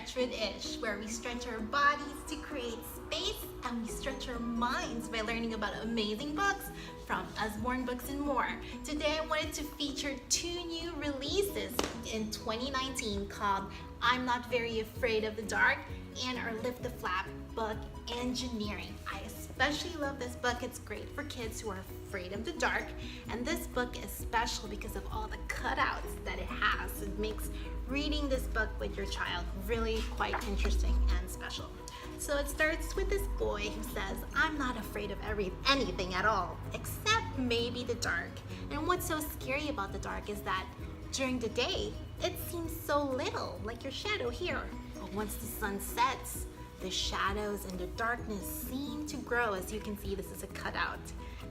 Stretch with Ish, where we stretch our bodies to create space and we stretch our minds by learning about amazing books from Usborne Books and more. Today I wanted to feature two new releases in 2019 called I'm Not Very Afraid of the Dark and our Lift the Flap book, Engineering. I especially love this book. It's great for kids who are afraid of the dark, and this book is special because of all the cutouts that it has. It makes reading this book with your child really quite interesting and special. So it starts with this boy who says, I'm not afraid of anything at all, except maybe the dark. And what's so scary about the dark is that during the day, it seems so little, like your shadow here. But once the sun sets, the shadows and the darkness seem to grow. As you can see, this is a cutout.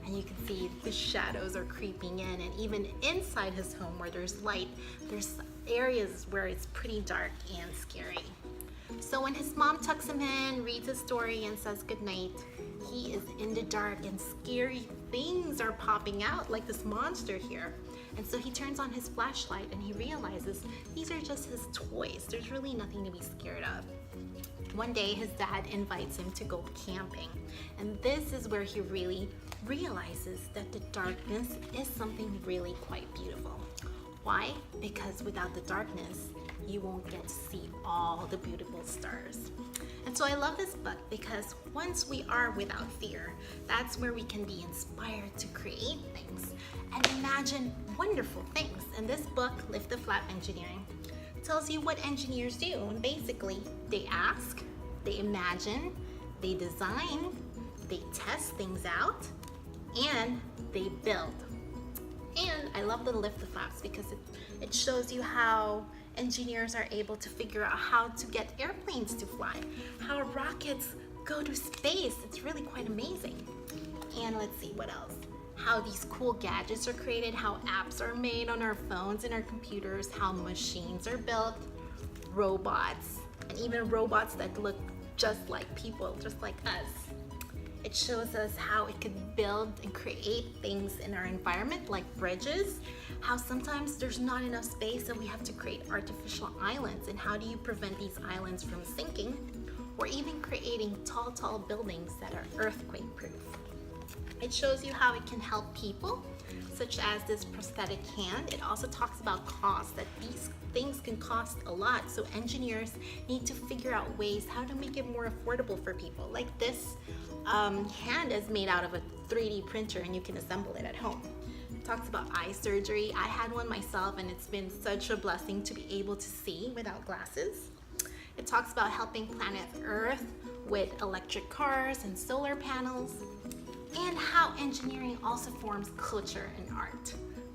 And you can see the shadows are creeping in, and even inside his home where there's light, there's areas where it's pretty dark and scary. So when his mom tucks him in, reads a story, and says goodnight, he is in the dark and scary things are popping out like this monster here. And so he turns on his flashlight and he realizes these are just his toys. There's really nothing to be scared of. One day his dad invites him to go camping, and this is where he really realizes that the darkness is something really quite beautiful. Why? Because without the darkness, you won't get to see all the beautiful stars. And so I love this book because once we are without fear, that's where we can be inspired to create things and imagine wonderful things. And this book, Lift the Flap Engineering, tells you what engineers do. And basically, they ask, they imagine, they design, they test things out, and they build. And I love the Lift the Flaps because it shows you how engineers are able to figure out how to get airplanes to fly, how rockets go to space. It's really quite amazing. And let's see what else. How these cool gadgets are created, how apps are made on our phones and our computers, how machines are built, robots, and even robots that look just like people, just like us. It shows us how it could build and create things in our environment, like bridges, how sometimes there's not enough space and we have to create artificial islands, and how do you prevent these islands from sinking, or even creating tall buildings that are earthquake proof. It shows you how it can help people, such as this prosthetic hand. It also talks about cost, that these things can cost a lot, so engineers need to figure out ways how to make it more affordable for people. Like this hand is made out of a 3D printer and you can assemble it at home. It talks about eye surgery. I had one myself and it's been such a blessing to be able to see without glasses. It talks about helping planet Earth with electric cars and solar panels, and how engineering also forms culture and art.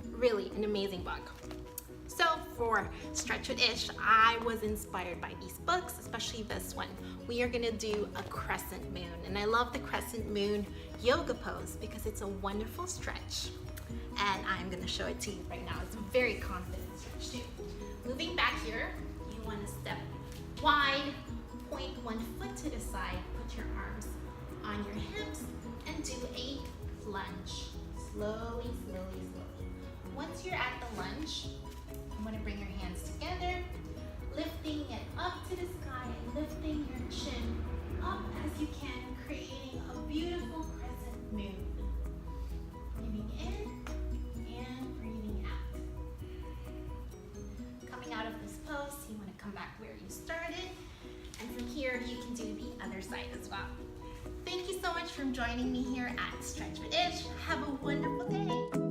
Really an amazing book. So for Stretch with Ish, I was inspired by these books, especially this one. We are gonna do a crescent moon, and I love the crescent moon yoga pose because it's a wonderful stretch. And I'm gonna show it to you right now. It's a very confident stretch too. Moving back here, you wanna step wide, point one foot to the side, put your arms on your hips, and do a lunge. Slowly. Once you're at the lunge, you want to bring your hands together, lifting it up to the sky and lifting your chin up as you can, creating a beautiful crescent moon. Breathing in and breathing out. Coming out of this pose, you want to come back where you started, and from here you can do the other side as well. Thank you so much for joining me here at Stretch with Ish. Have a wonderful day.